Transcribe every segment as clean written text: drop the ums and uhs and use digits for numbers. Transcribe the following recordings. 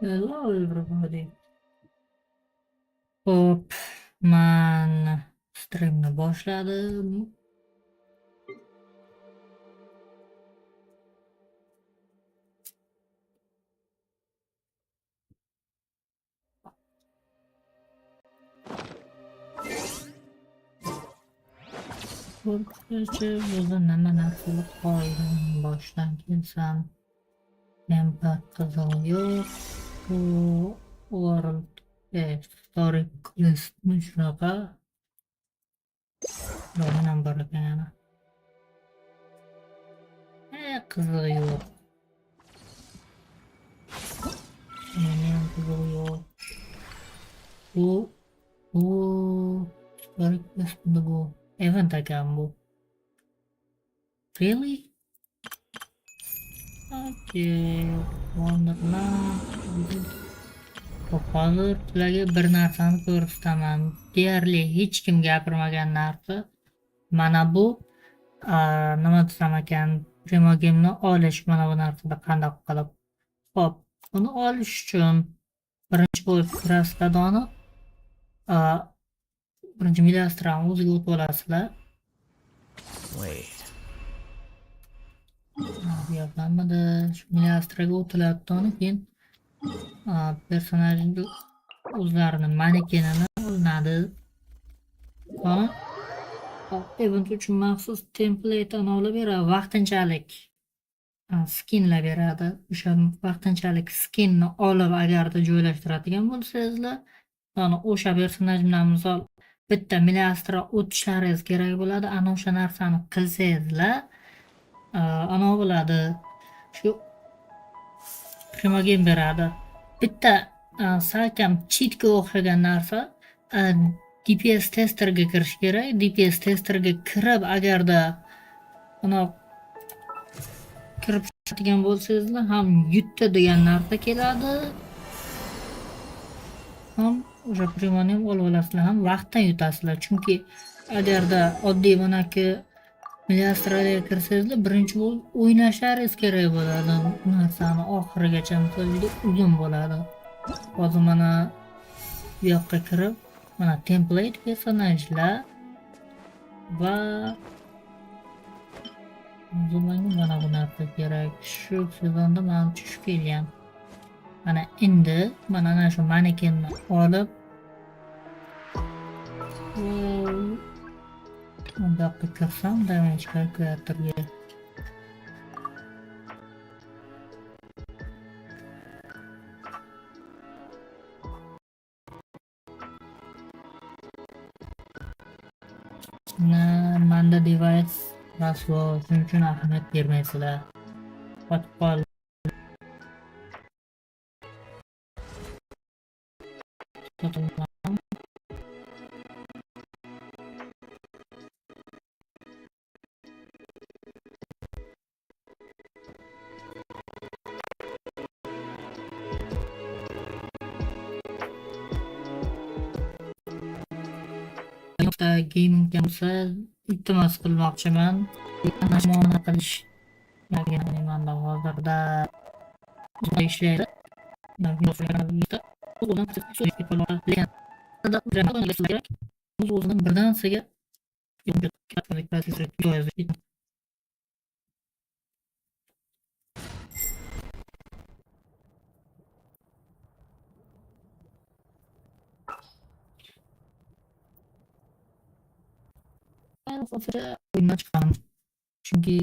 Hello everybody. Hop, man streamni boshladim. O'rtacha o'zi nima narsalar qolgan boshdan kelsam. Impact qizig'i yo'q. Bu World Story Questmi shunaqa. Yo'g'inam bor ekan yana. Qizig'i yo'q. Meniyam qizig'i yo'q. Bu Story Quest'mi bu? Event ekan bu. Really? Okay, Wonderland. Hop, hozir sizlarga bir narsani ko'rsataman. Deyarli hech kim gapirmagan narsa. Mana bu nima desam ekan, Primogemni olish mana bu narsada qanday qilib. Hop, buni olish uchun birinchi bo'lib Krasnodonni birinchi Milastrani o'ziga o'tib olasizlar. Wait. Bu yoqdanmidi? Milastraga o'tiladi, keyin personajni o'zlarini manekenini olinadi. Event uchun maxsus templetani olib beradi, vaqtinchalik skinlar beradi. O'sha vaqtinchalik skinni olib agarda joylashtiradigan bo'lsangizlar, o'sha personaj bilan misol bitta Milastra o'tishlaringiz kerak bo'ladi. Ana o'sha narsani qilsangizlar, ana bo'ladi. Shu Primogem beradi. Bitta salkam cheatga o'xshagan narsa, DPS testerga kirish kerak. DPS testerga kirib agarda kirib chiqadigan bo'lsangizlar, ham yutdi degan narsa keladi. Ham o'sha primoni ham olib olasizlar, ham vaqtdan yutasizlar. Chunki agarda oddiy bunaki Milastraga kirsangizlar, birinchi bo'lib o'ynashlaringiz kerak bo'ladi. Narsani oxirigacha juda uzun bo'ladi. Hozir mana bu yoqqa kirib, mana template personajlar va mana bu narsa kerak. Shu sezonda mana tushib kelgan. Mana endi mana ana shu manekenni olib bu yoqqa kirsam damage kalkulyatorga manda device rasvo, shuning uchun ahamiyat bermaysizlar. Qotib qol. Gaming bo'lsa iltimos qilmoqchiman. Mana qilish manda hozirda ishlaydi. O'zidan birdansiga o'yindan chiqqanim. Chunki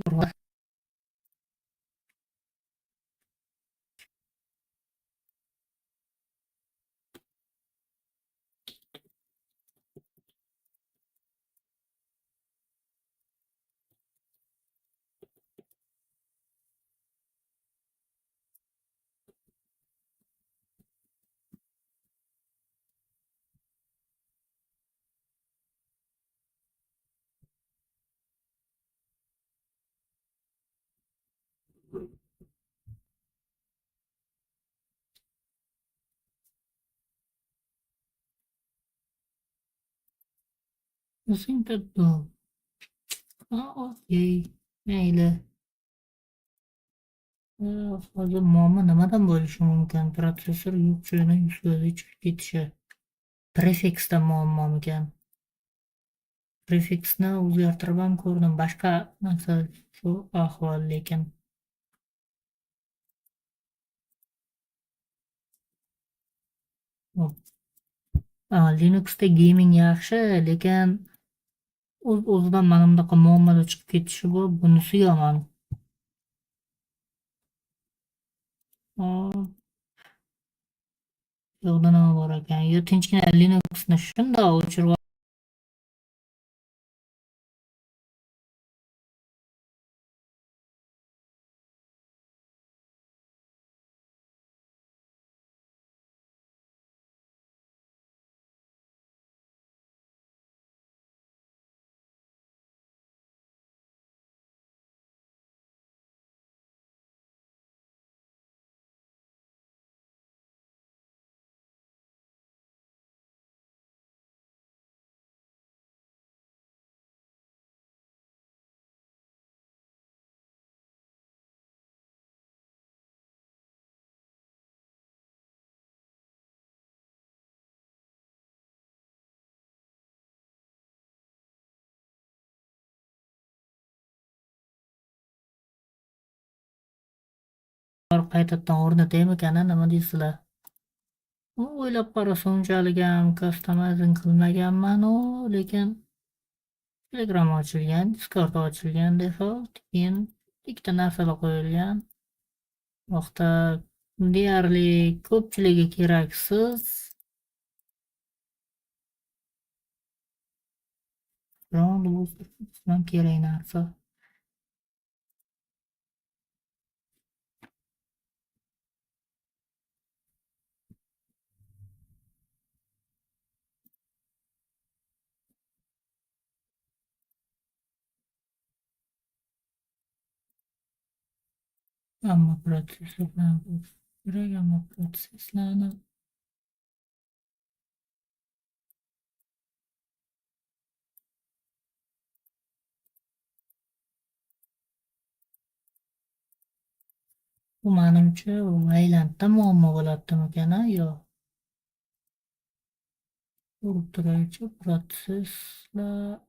Sintetto. Okey. Mayli. Hozir muammo nimadan bo'lishi mumkin? Protsessor yuk joyini yuz ko'zga chiqib ketishi. Prefixda muammomikan? Prefixni o'zgartirib ham ko'rdim. Boshqa narsa shu ahvol lekin. Linuxda gaming yaxshi, lekin o'z-o'zidan mana bunaqa muammolar chiqib ketishi bu bunisi yomon. Hop, yo'qda nima bor ekan? Yo tinchgina Linuxni shundoq o'chirib qaytadan o'rnataymikan, nima deysizlar? O'ylab qarasa unchalik ham customizing qilmaganman-u, lekin Telegram ochilgan, Discord ochilgan default, keyin ikkita narsalar qo'yilgan. Bu vaqtda deyarli ko'pchiligi keraksiz. Biron ham kerak narsa. Hamma protsesslarni kerak, hamma protsesslarni bu menimcha Waylandda muammo bo'ladimikan, yo ko'rib turaychi, protsesslar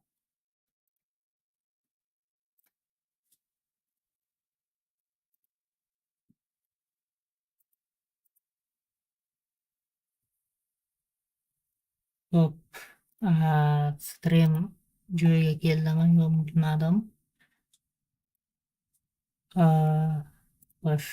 ko'p. Stream joyiga keldimi yo'qmi bilmadim. Xo'sh,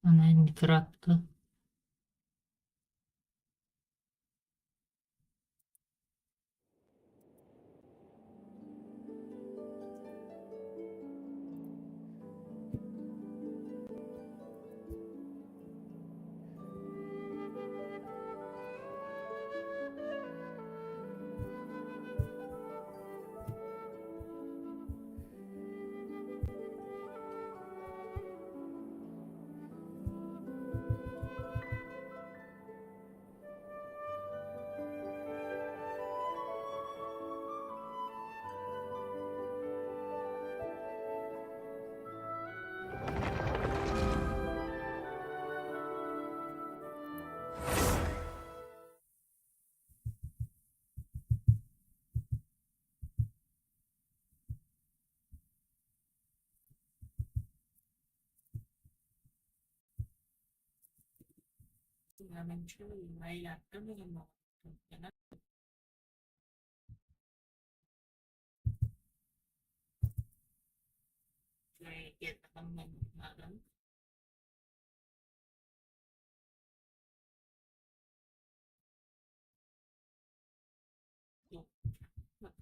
mana endi kiratdi. Menimcha Waylandda muammo bo'ladimikan. Joyiga keldimi bilmadim. Hop.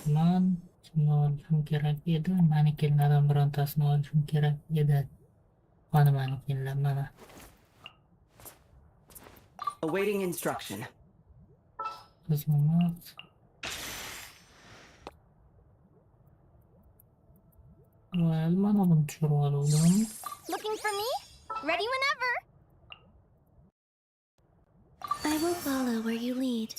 Man kimni olishim kerak edi? Manekenlardan birontasini olishim kerak edi. Mana manekenlar, mana. Awaiting instruction. Xizmat. Well, mana buni tushirib oldim. Looking for me? Ready whenever. I will follow where you lead.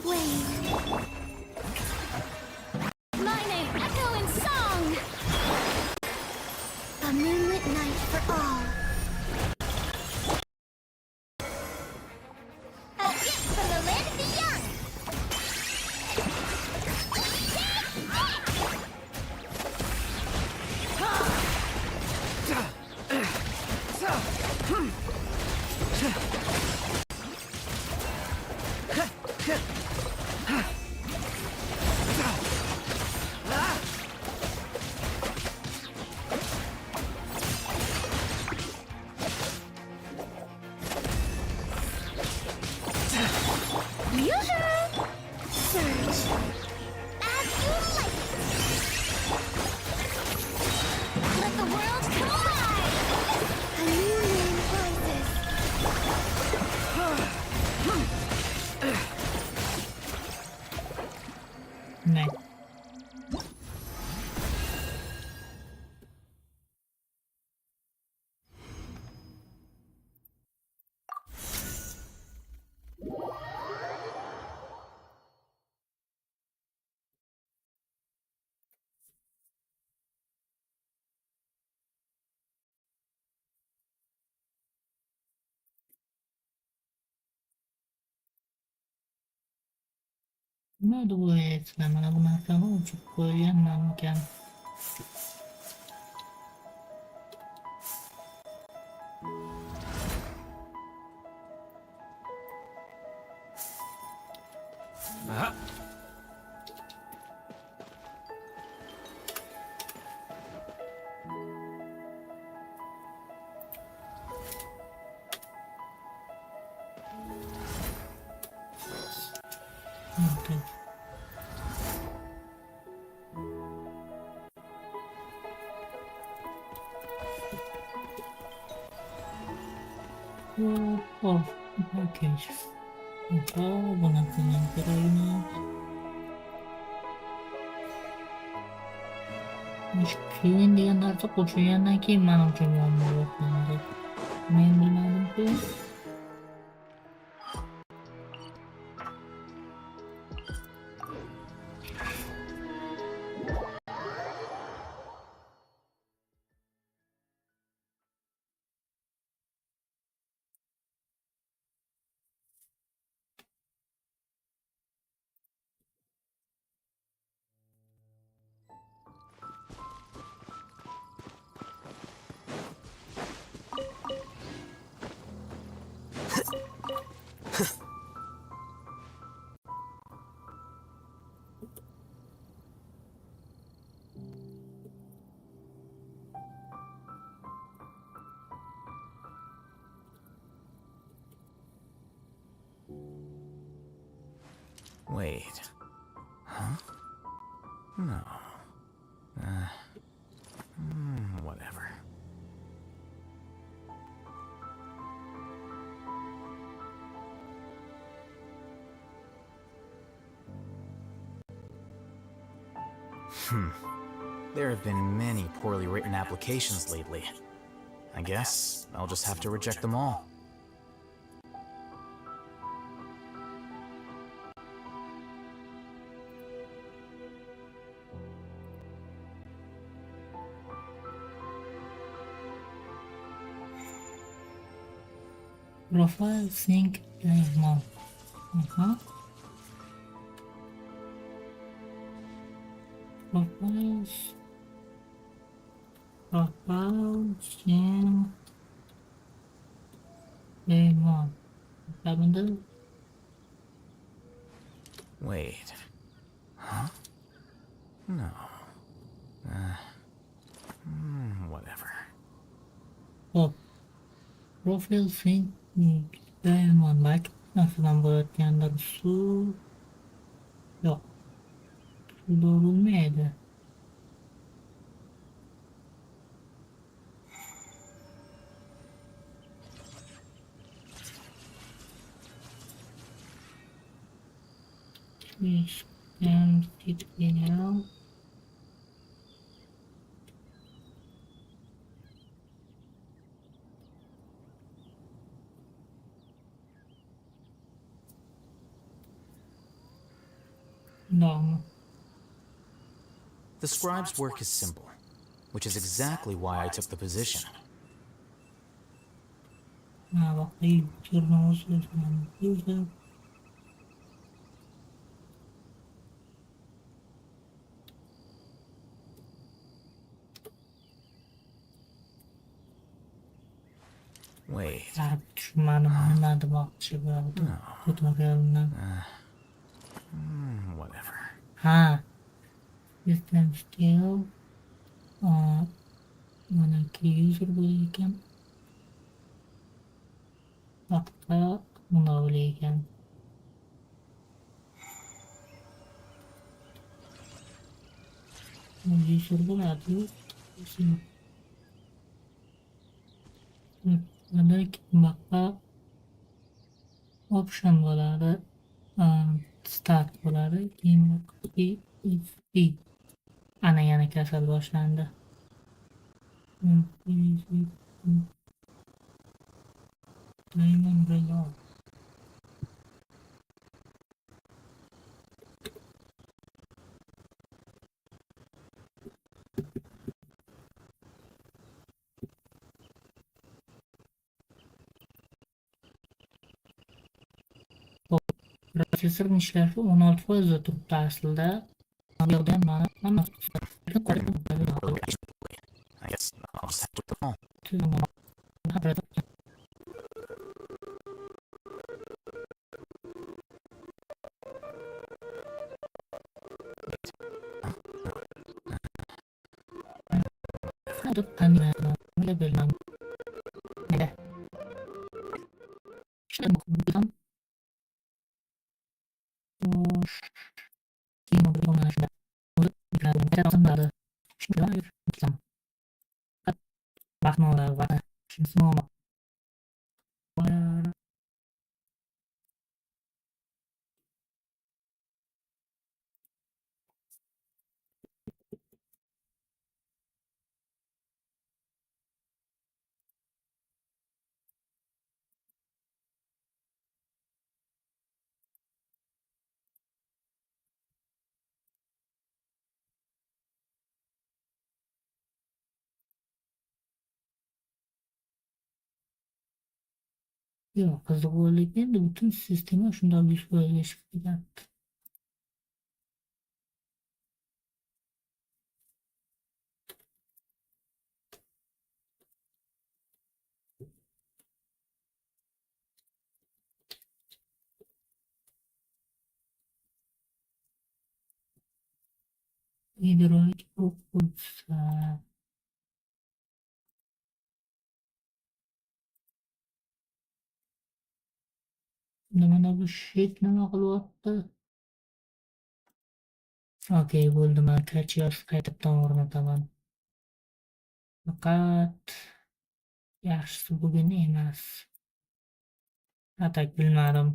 Wave. My name echo in song. A moonlit night for all. A gift from the land of the young. Yoo-hoo! Surge. As you like. Let the world collide. A new moon rises. Ne? Nima bu eslar? Mana bu narsani o'chib qo'yganmanmikan? Okay. Oh, package. Oh, buna qiyin kerakmas. Ish qiyin degan narsa qo'shilgandan keyin menimcha muammo boshlandi. Men bilmadimku. Wait. Huh? No. Whatever. There have been many poorly written applications lately. I guess I'll just have to reject them all. Profile sync live mode. Propose. Propose. Yeah. Lemon. Lavender. Wait. Huh? No. Whatever. Hop. Profil sync. Lemon. Makinasidan bo'layotgandir. Suv. Yo'q. Suvda bo'lmaydi. Scan TTL. No. The scribe's work is simple, which is exactly why I took the position. Bakayım. Tırnağız güzel. Wait. Tushunmadim nima demoqchi bo'ldi. Tutorialni. Whatever. Ha. System still. Manaki user bo'lar ekan. Vaqtda bunda bo'lar ekan. User bo'ladi. Mana bakqa option bo'ladi. Start bo'ladi. Keyin ana yana kasal boshlandi. Diamond Rayon. Prosessorning ishlashi 16% turibdi aslida. Bu yerda mana I guess I'll just have to put them all. Yo'q, qiziq bo'ldi. Endi butun sistema shunday yuz foizga ishib ketyapti. Gidroid bo'lsa mana bu shit nima qilyapti? Okey, bo'ldi. Men kachiyos qaytadan o'rnataman. Faqat yaxshisi bugun emas. Atak bilmadim.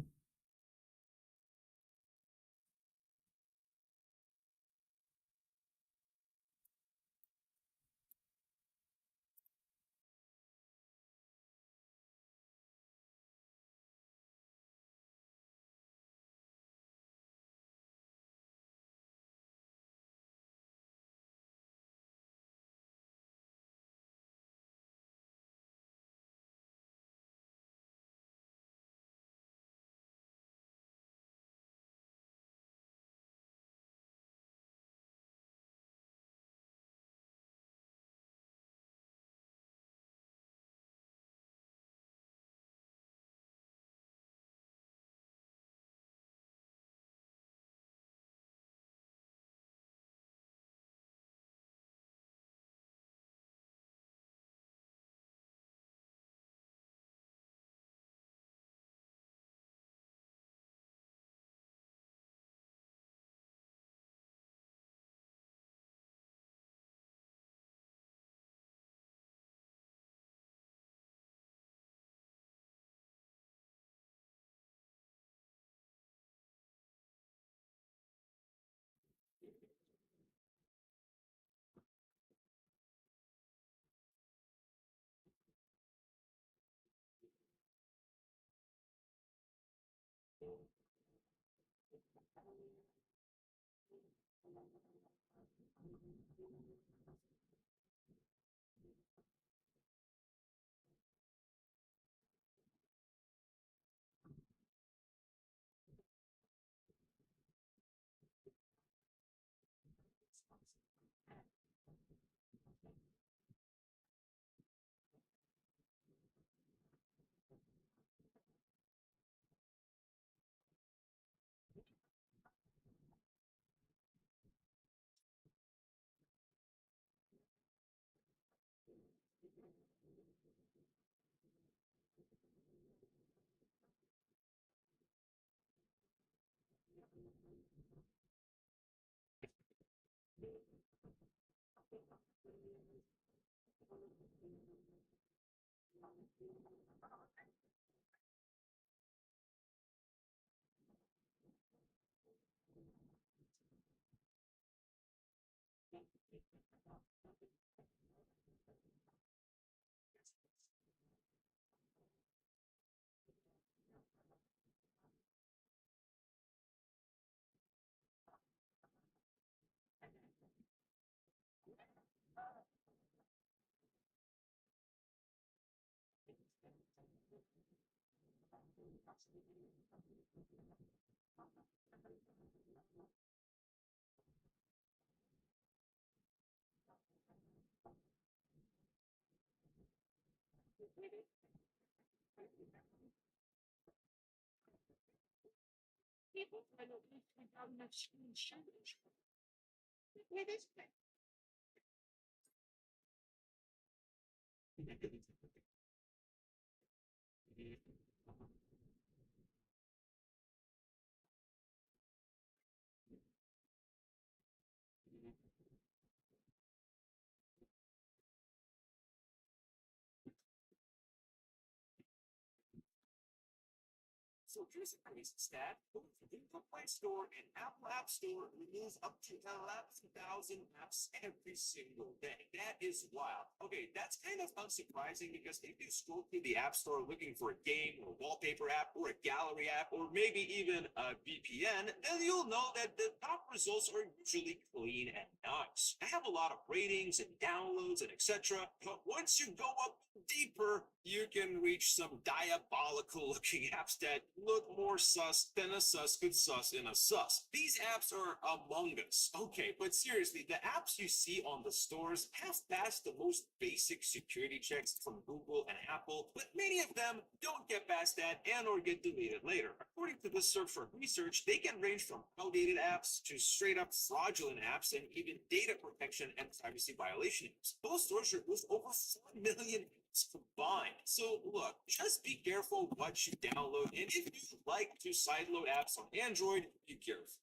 So here's a crazy stat. Both Google Play Store and Apple App Store release up to 11,000 apps every single day. That is wild. Okay, that's kind of unsurprising because if you scroll through the App Store looking for a game or a wallpaper app or a gallery app or maybe even a VPN, then you'll know that the top results are usually clean and nice. I have a lot of ratings and downloads and etc. But once you go up deeper, you can reach some diabolical looking apps that look more sus than a sus could sus in a sus. These apps are among us. Okay, but seriously, the apps you see on the stores have passed the most basic security checks from Google and Apple, but many of them don't get past that and or get deleted later. According to this search for research, they can range from outdated apps to straight up fraudulent apps and even data protection and privacy violation apps. Both stores remove over 4 million combined. So look, just be careful what you download, and if you like to sideload apps on Android, be careful.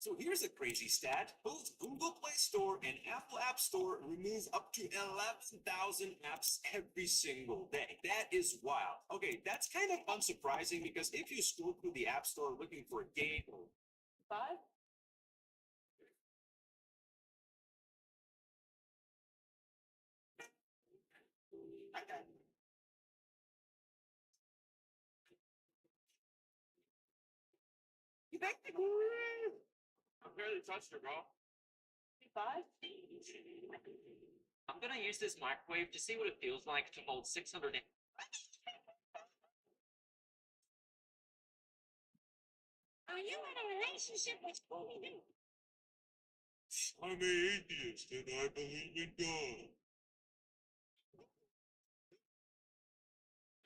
So here's a crazy stat. Both Google Play Store and Apple App Store remove up to 11,000 apps every single day. That is wild. Okay, that's kind of unsurprising because if you scroll through the App Store looking for a game or five, you think I barely touched her, bro. Five? I'm gonna use this microwave to see what it feels like to hold 600. Are you in a relationship with Scooby-Doo? I'm an atheist and I believe in God.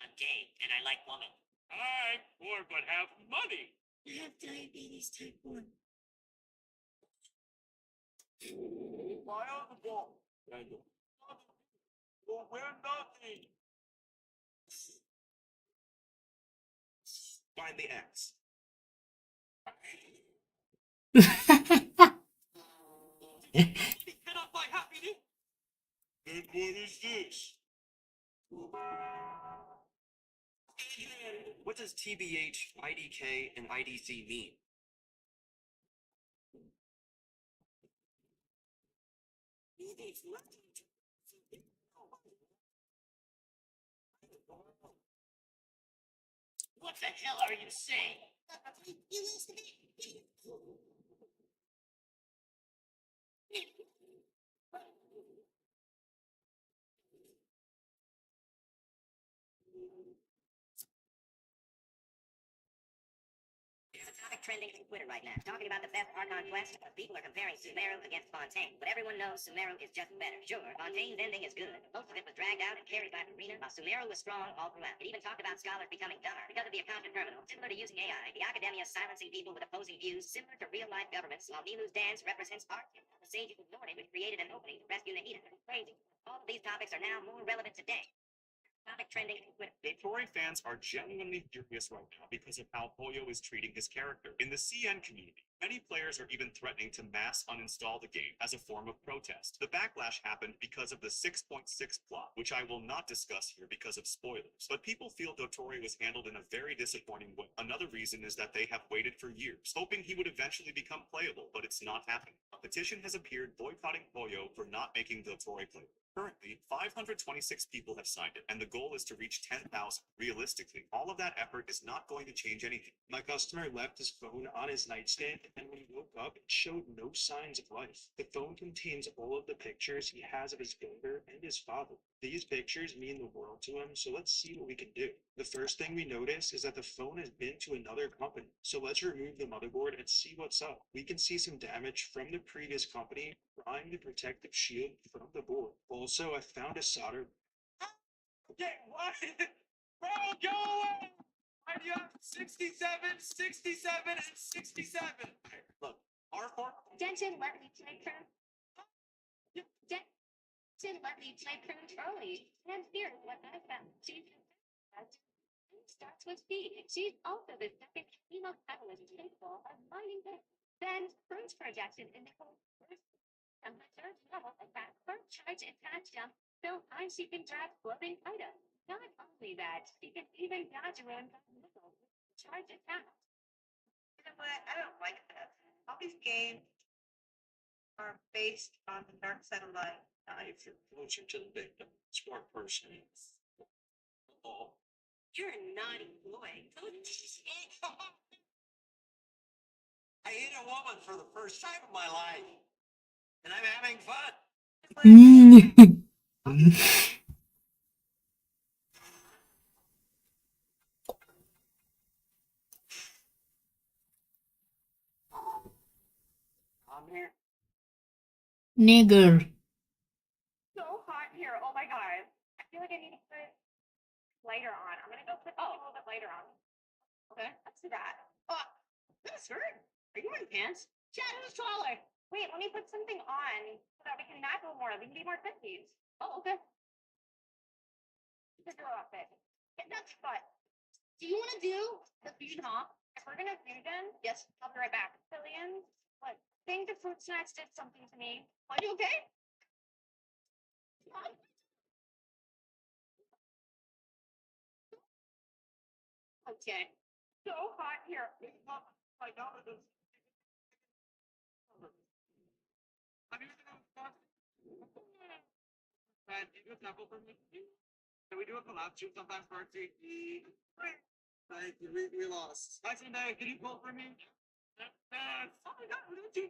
I'm gay and I like women. I'm poor but have money. I have diabetes type 1. Why on the ball? Well, we're nothing. Find the X. He cannot buy happiness. Then what is this? What does TBH, IDK, and IDC mean? What What the hell are you saying? You lose to me. There's a topic trending on Twitter right now, talking about the best Archon quest. People are comparing Sumeru against Fontaine, but everyone knows Sumeru is just better. Sure, Fontaine's ending is good. Most of it was dragged out and carried by Marina, while Sumeru was strong all throughout. It even talked about scholars becoming dumber because of the accountant terminal, similar to using AI. The Academia silencing people with opposing views, similar to real-life governments, while Nilu's dance represents art. The sages ignored it, which created an opening to rescue Nahida. Crazy. All of these topics are now more relevant today. Topic trending on Twitter. Dotori fans are genuinely furious right now because of how Poyo is treating his character. In the CN community, many players are even threatening to mass uninstall the game as a form of protest. The backlash happened because of the 6.6 plot, which I will not discuss here because of spoilers. But people feel Dotori was handled in a very disappointing way. Another reason is that they have waited for years, hoping he would eventually become playable, but it's not happening. A petition has appeared boycotting Poyo for not making Dotori playable. Currently, 526 people have signed it, and the goal is to reach 10,000. Realistically, all of that effort is not going to change anything. My customer left his phone on his nightstand, and when he woke up, it showed no signs of life. The phone contains all of the pictures he has of his builder and his father. These pictures mean the world to him, so let's see what we can do. The first thing we notice is that the phone has been to another company, so let's remove the motherboard and see what's up. We can see some damage from the previous company, prying the protective shield from the board. Also, I found a solder. Okay, what? Bro, go away! Why do you have 67, 67, and 67? Look, R4. Genshin let me play Crown. Genshin let me play Crown early. And here's what I found. Starts with B. She's also the second female catalyst capable of mining then Prune's projection in the whole first and the third level attack first charge attack jump, so high she can grab floating items. Not only that, she can even dodge around missiles with charge attack. You know what? I don't like that. All these games are based on the dark side of life. If you're closer to the victim, smart person. Oh. You're a naughty boy. I hit a woman for the first time in my life, and I'm having fun. I'm here. Nigger. So hot here. Oh my god. I feel like I need to put lighter on. I'm gonna go put a little bit lighter on. Okay, let's do that. Oh, this hurt. Are you wearing pants? Chad, who's taller? Wait, let me put something on so that we can nap a little more. We can be more cookies. Oh, okay. The girl outfit. Yeah, that's fun. Do you want to do the fusion hop? If we're gonna fusion, yes, I'll be right back. Cillian, what? I think the fruit snacks did something to me. Are you okay? Okay. So hot here. My God, it is. I'm using Man, can you do a temple for me? Can we do a collab shoot sometime for our team? Thank you. We lost. Hi, Sunday. Can you pull for me? Oh my God, we're doing two.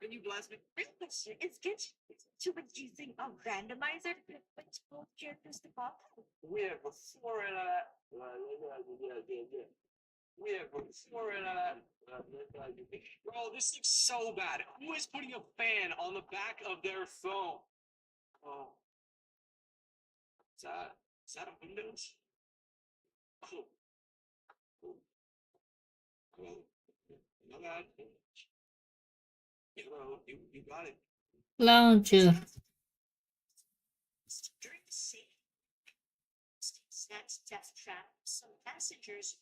Can you bless me? Real question is Genshin to using a randomizer to which both characters to call? We have a four and a. We have a four and a. Bro, this looks so bad. Who is putting a fan on the back of their phone? Oh. Is that a Windows? Oh. Hello. Hello. Hello. You got it. Launcher. During the same snacks test trap, some passengers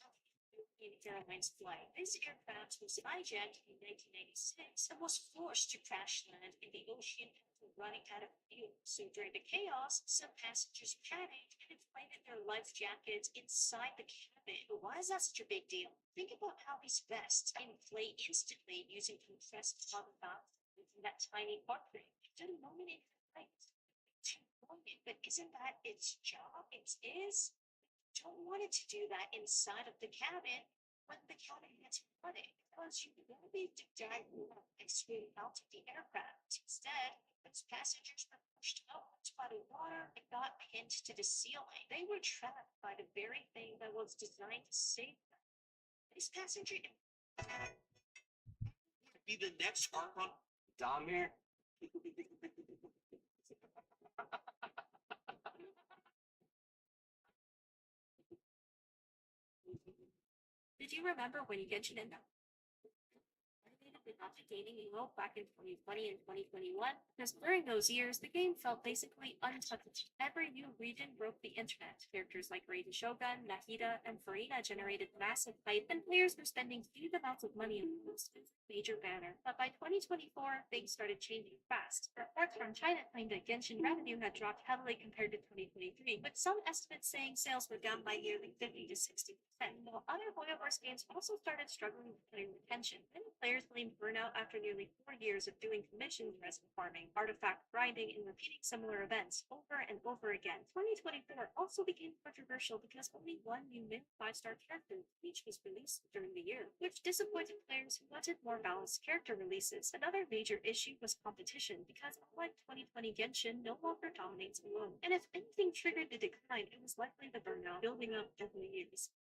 in Airlines flight. This aircraft was hijacked in 1996 and was forced to crash land in the ocean after running out of fuel. So during the chaos, some passengers panicked and inflated their life jackets inside the cabin. But why is that such a big deal? Think about how these vests inflate instantly using compressed carbon dioxide from that tiny part ring. The moment it inflates, but isn't that its job? It is. don't want it to do that inside of the cabin when the cabin gets flooded, because you won't be able to dive and swim out of the aircraft. Instead, its passengers were pushed out by the water and got pinned to the ceiling. They were trapped by the very thing that was designed to save them. This passenger Be the next Archon Damir. Did you remember when Genshin Impact renovated the Nazi gaming world back in 2020 and 2021? Because during those years, the game felt basically untouched. Every new region broke the internet. Characters like Raiden Shogun, Nahida, and Farina generated massive hype, and players were spending huge amounts of money on the most major banner. But by 2024, things started changing fast. Reports from China claimed that Genshin revenue had dropped heavily compared to 2023, with some estimates saying sales were down by nearly 50 to 60%. While other Royal Horse games also started struggling with player retention. Many players blamed burnout after nearly 4 years of doing commissions, resin farming, artifact grinding, and repeating similar events over and over again. 2024 also became controversial because only one new mid 5-star character each was released during the year, which disappointed players who wanted more balanced character releases. Another major issue was competition, because unlike 2020, Genshin no longer dominates alone, and if anything triggered the decline, it was likely the burnout building up over the years.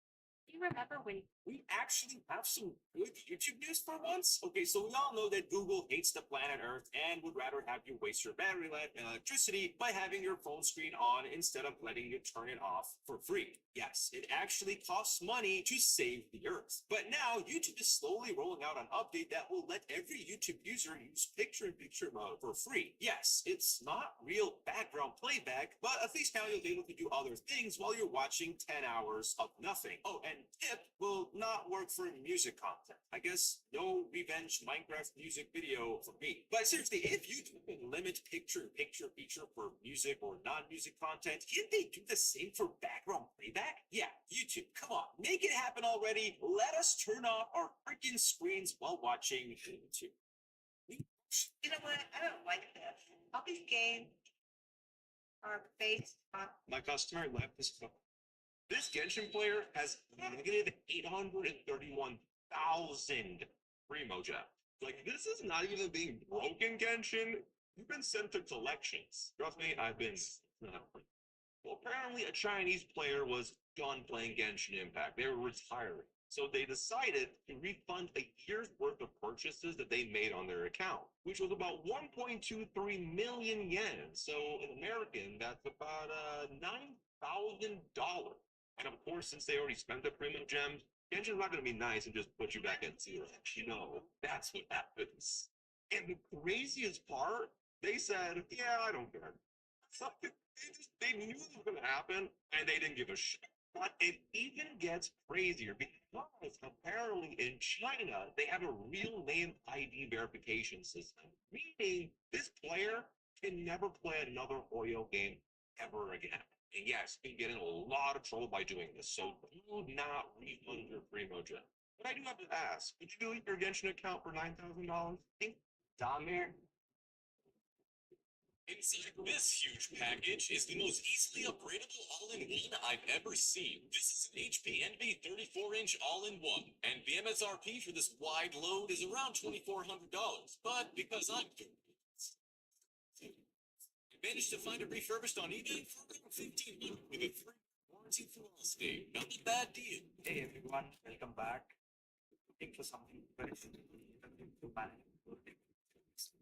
Do you remember when We actually have some good YouTube news for once. Okay, so we all know that Google hates the planet Earth and would rather have you waste your battery life and electricity by having your phone screen on instead of letting you turn it off for free. Yes, it actually costs money to save the Earth. But now YouTube is slowly rolling out an update that will let every YouTube user use picture-in-picture mode for free. Yes, it's not real background playback, but at least now you'll be able to do other things while you're watching 10 hours of nothing. Oh, and tip will not work for music content. I guess no revenge Minecraft music video for me. But seriously, if YouTube can limit picture-in-picture feature for music or non-music content, can't they do the same for background playback? Yeah, YouTube, come on, make it happen already. Let us turn off our freaking screens while watching YouTube. You know what? I don't like this. All these games are based on. My customer left this phone. This Genshin player has negative 831,000 primo gem. Like, this is not even being broken, Genshin. You've been sent to collections. Trust me, I've been. Well, apparently a Chinese player was done playing Genshin Impact. They were retiring. So they decided to refund a year's worth of purchases that they made on their account, which was about 1.23 million yen. So in American, that's about $9,000. And of course, since they already spent the premium gems, Genshin's not going to be nice and just put you back at zero. You know, that's what happens. And the craziest part, they said, yeah, I don't care. They knew it was going to happen, and they didn't give a shit. But it even gets crazier because apparently in China, they have a real name ID verification system, meaning this player can never play another Oyo game ever again. And yes, been getting a lot of trouble by doing this, so do not refund your primo gem. But I do have to ask, would you delete your Genshin account for $9,000? Damir? Inside this huge package is the most easily upgradable all-in-one I've ever seen. This is an HP Envy 34-inch all-in-one, and the MSRP for this wide load is around $2,400. But because I'm I managed to find it refurbished on eBay for around $1,500 with a 3-year warranty for Allstate. Not a bad deal. Hey everyone, welcome back. Looking for something very simple to manage.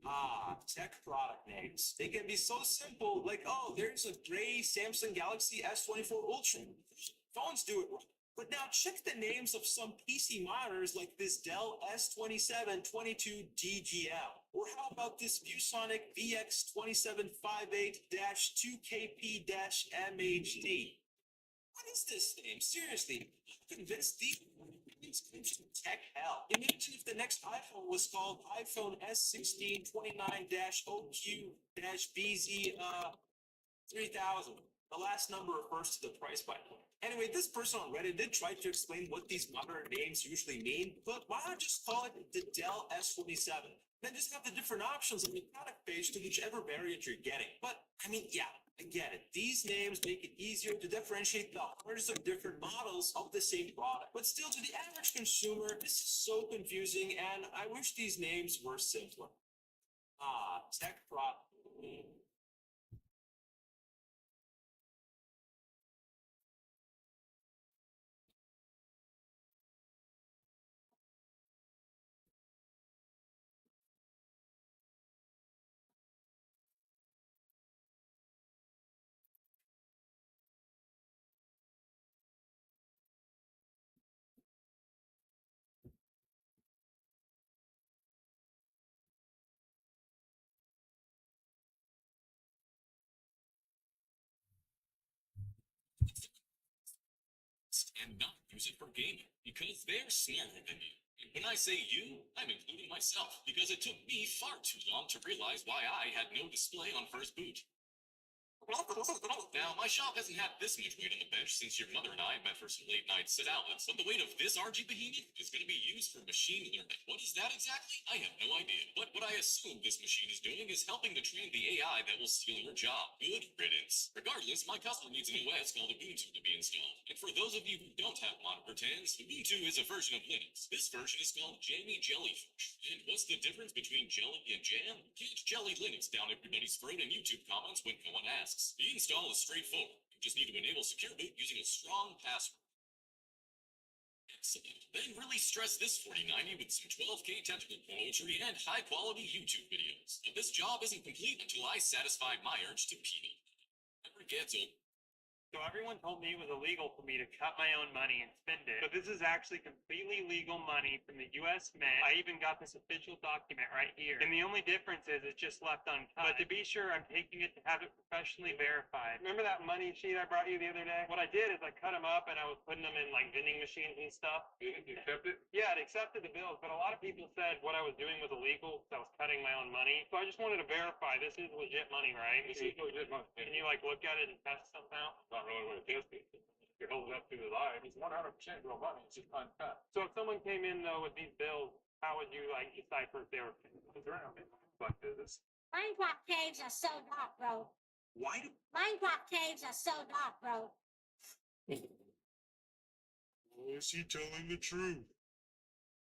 Ah, tech product names. They can be so simple, like, oh, there's a gray Samsung Galaxy S24 Ultra. Phones do it right. But now check the names of some PC monitors like this Dell S2722DGL. Or how about this ViewSonic VX2758-2KP-MHD? What is this name? Seriously, I'm convinced these things come from tech hell. Imagine if the next iPhone was called iPhone S1629-OQ-BZ 3000. The last number refers to the price, by the way. Anyway, this person on Reddit did try to explain what these modern names usually mean, but why not just call it the Dell S27? Then just have the different options on the product page to whichever variant you're getting. But, I mean, yeah, I get it. These names make it easier to differentiate the hundreds of different models of the same product. But still, to the average consumer, this is so confusing, and I wish these names were simpler. Tech product. And not use it for gaming because they're smarter than you. And when I say you, I'm including myself because it took me far too long to realize why I had no display on first boot. Now, my shop hasn't had this much weight on the bench since your mother and I met for some late night sit outlets, but the weight of this RG behemoth is going to be used for machine learning. What is that exactly? I have no idea. But what I assume this machine is doing is helping to train the AI that will steal your job. Good riddance. Regardless, my customer needs an OS called Ubuntu to be installed. And for those of you who don't have monitor tans, Ubuntu is a version of Linux. This version is called Jammy Jellyfish. And what's the difference between jelly and jam? Can't jelly Linux down everybody's throat in YouTube comments when no one asks. The install is straightforward. You just need to enable secure boot using a strong password. Excellent. Then really stress this 4090 with some 12K technical poetry and high-quality YouTube videos. But this job isn't complete until I satisfy my urge to pee. Never gets old. So everyone told me it was illegal for me to cut my own money and spend it. But this is actually completely legal money from the US Mint. I even got this official document right here. And the only difference is it's just left uncut. But to be sure, I'm taking it to have it professionally verified. Remember that money sheet I brought you the other day? What I did is I cut them up and I was putting them in like vending machines and stuff. Did you accept it? Yeah, it accepted the bills, but a lot of people said what I was doing was illegal because I was cutting my own money. So I just wanted to verify this is legit money, right? This is legit money. Can you like look at it and test somehow? Not really what it is. You hold it up to the light. It's 100% real money. It's just uncut. So if someone came in though with these bills, how would you like decipher if they were around it? Like this. Minecraft caves are so dark, bro. Why do Minecraft caves are so dark, bro. is he telling the truth?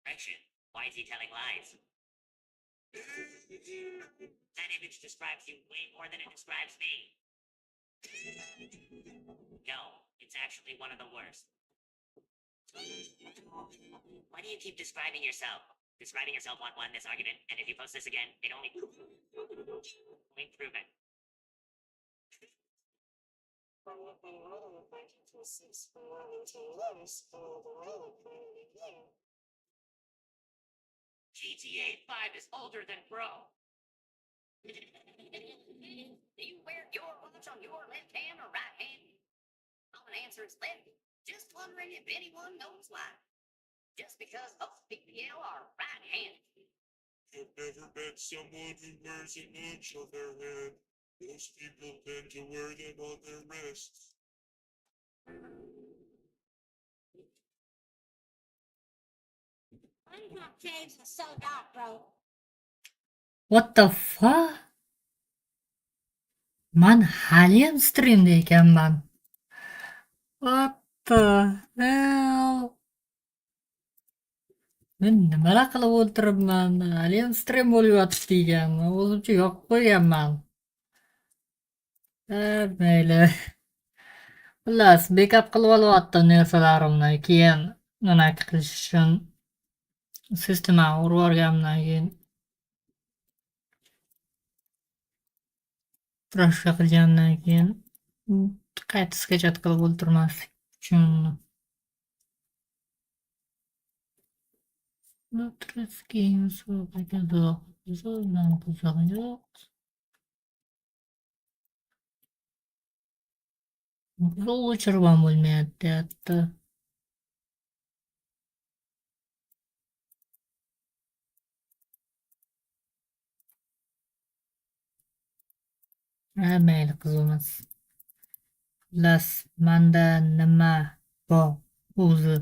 Correction. Why is he telling lies? That image describes you way more than it describes me. No, it's actually one of the worst. Why do you keep describing yourself? Describing yourself won this argument, and if you post this again, it only prove it. GTA 5 is older than Bro. Do you wear your watch on your left hand or right hand? Common answer is left. Just wondering if anyone knows why. Just because most PPL are right-handed. I've never met someone who wears a watch on their hand. Most people tend to wear them on their wrists. Minecraft caves are so dark, bro. What the fuck? Man haliyam streamda ekanman. What the hell? Men nimalar qilib o'tiribman? Haliyam stream bo'lib yotibdi ekanman. O'zimcha yoqib qo'yganman. Mayli. Xullas, backup qilib olyapti narsalarimni. Keyin unaqa qilish uchun sistemaga urib yuborganimdan keyin Proshka qilgandan keyin qayta skachat qilib o'ltirmaslik uchun o'chirib ham bo'lmayapti. Mayli qizimiz. Xullas, manda nima bor o'zi?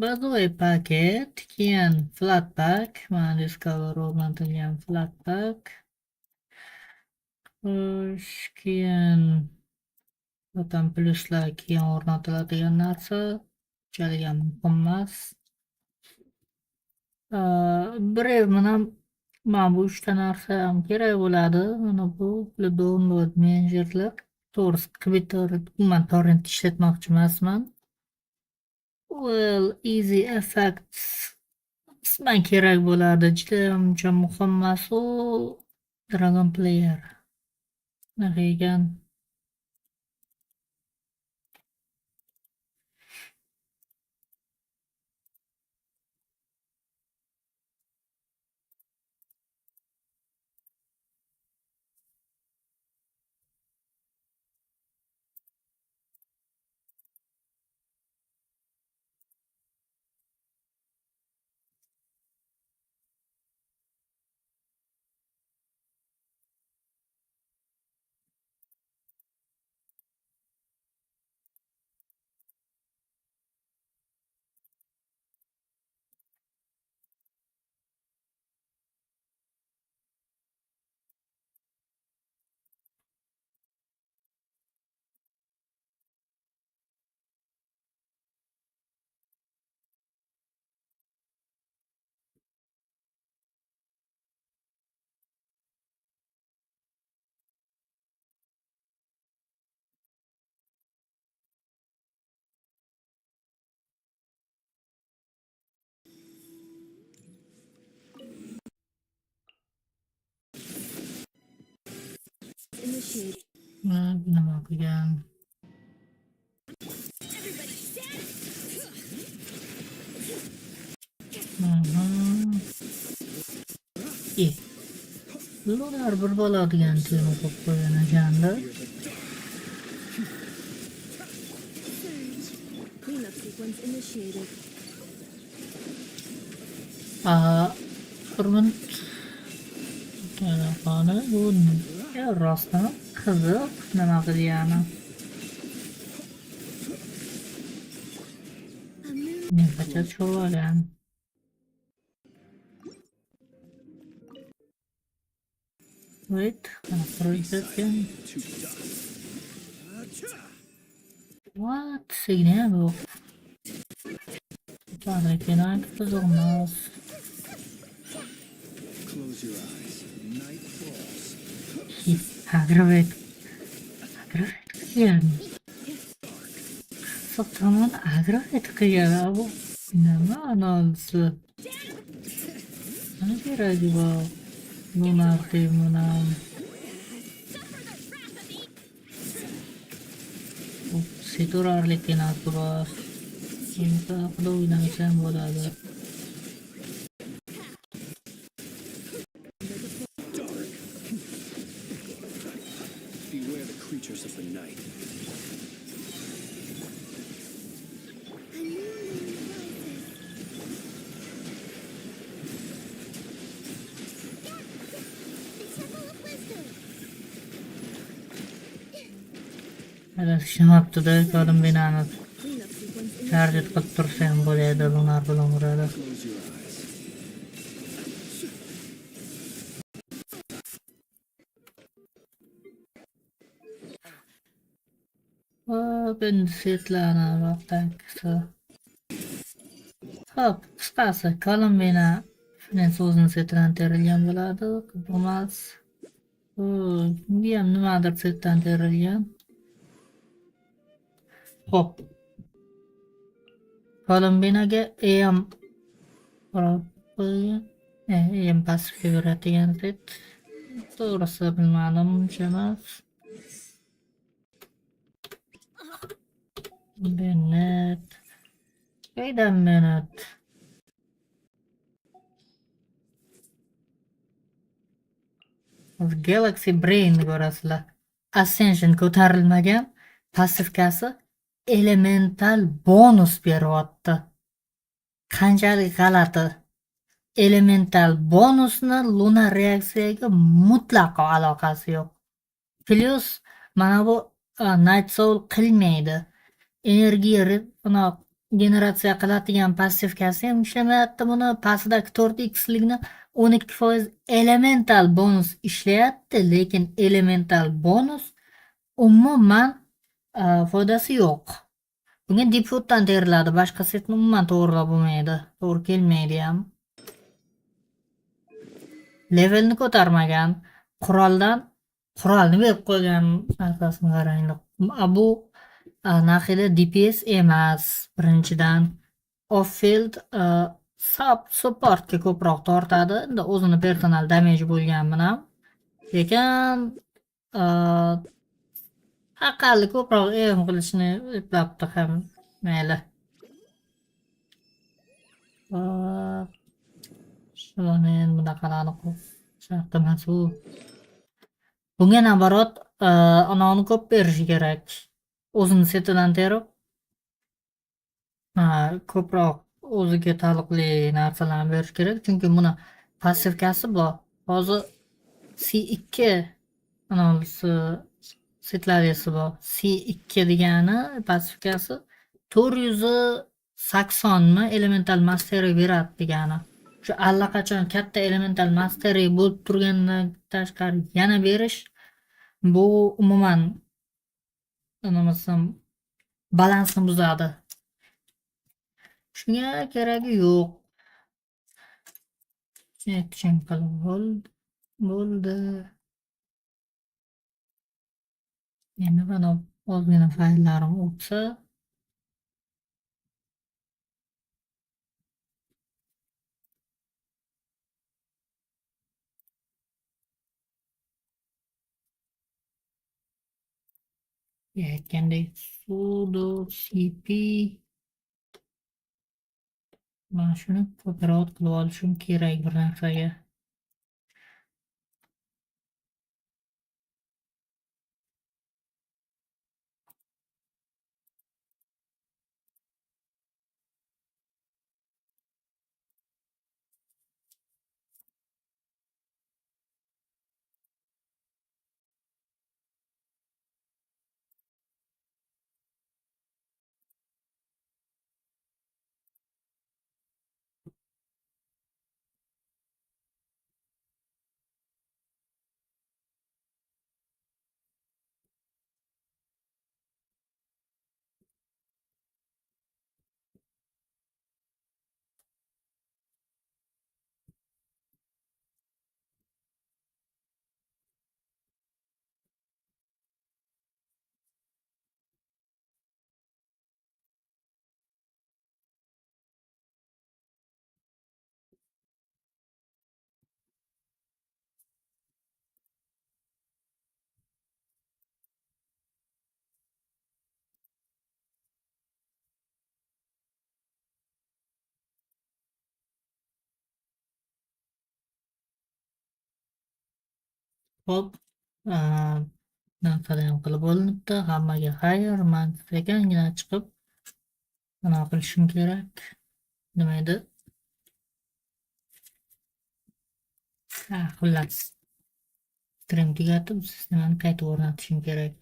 Bazo'y paket, keyin flatpak, mana Discover o'rnatilgan flatpak. Xo'sh, keyin vatan plyuslar keyin o'rnatiladigan narsa unchalik ham muhim emas. Brev bilan mana bu 3 ta narsa ham kerak bo'ladi. Mana bu download managerlar. To'g'risi Twitter, umuman torrent ishlatmoqchi emasman. Well, easy effects qisman kerak bo'ladi. Juda ham uncha muhim emas u. Dragon Player. Bunaqa ekan. Nima qilgan? Lunar bir bo'ladigan tema qo'yib qo'ygan ekanda. Cleanup sequence initiated. Hurmat. Telefoni bu rostmi? Qiziq, nima qilgani? Nechta cho'g'agan? Wait, construction. What? Signal bu. Tanrı kenar kızılmaz. Close your eyes. Night falls. Aggravate. Yani. Tamamen aggravate kıyar bu. Nima anonsi? Nima keragi bor? Lunar temunam. Seturarlik kenasi bor. Endi haqida o'ylamasam bo'ladi. Beware the creatures of the night. Adashmabdi-da, ko'rim binani charjit qilib tursam bo'ladi, lunar bilan uradi. Close your eyes. Endi setlani vaqtdagisi. Hop, qisqasi, Kolumbina finans o'zini setdan terilgan bo'ladi, emas. Bu ham nimadir setdan terilgan. Hop. Kolumbinaga AM AM pasifga beradigan set. To'g'risi bilmadim, uncha emas. Bennett. Wait a minute. Galaxy Brain ko'rasizlar. Ascension ko'tarilmagan passivkasi elemental bonus beryapti. Qanchalik g'alati. Elemental bonusni lunar reaksiyaga mutlaqo aloqasi yo'q. Plus mana bu Night Soul qilmaydi. Energiya generatsiya qiladigan passivkasi ham ishlamayapti buni. Pastidagi 4xlikni 12% elemental bonus ishlayapti, lekin elemental bonus umuman foydasi yo'q. Bunga defaultdan teriladi, boshqa setni umuman to'g'rilab bo'lmaydi, to'g'ri kelmaydi ham. Levelni ko'tarmagan, qurolni berib qo'ygan narsasini qaranglar. Bu narxida DPS emas, birinchidan. Off-field supportga ko'proq tortadi. Endi o'zini personal damage bo'lgan bilan. Lekin aqalli ko'proq aim qilishni eplabdi ham, mayli. Shuni bunaqalarni shart emas u. Bunga naborot anavini ko'p berishi kerak. O'zini setidan terib ko'proq o'ziga taalluqli narsalarni berish kerak, chunki buni passivkasi bor. Hozir C2 anavisi setlarisi bor. C2 degani passivkasi 480 mi elemental mastery beradi degani. Shu allaqachon katta elemental mastery bo'lib turgandan tashqari yana berish, bu umuman balansni buzadi. Shunga keragi yo'q. Action qilib bo'ldi. Endi mana ozgina fayllarim o'tsa, aytgandek sudo cp mana shuni ko'proq qilib olishim kerak bir narsaga. Hop, narsalar qilib olinibdi. Hammaga xayr, men sekangina chiqib nima qilishim kerak? Nima edi? Xullas. Stream tugatib, sistemani qayta o'rnatishim kerak.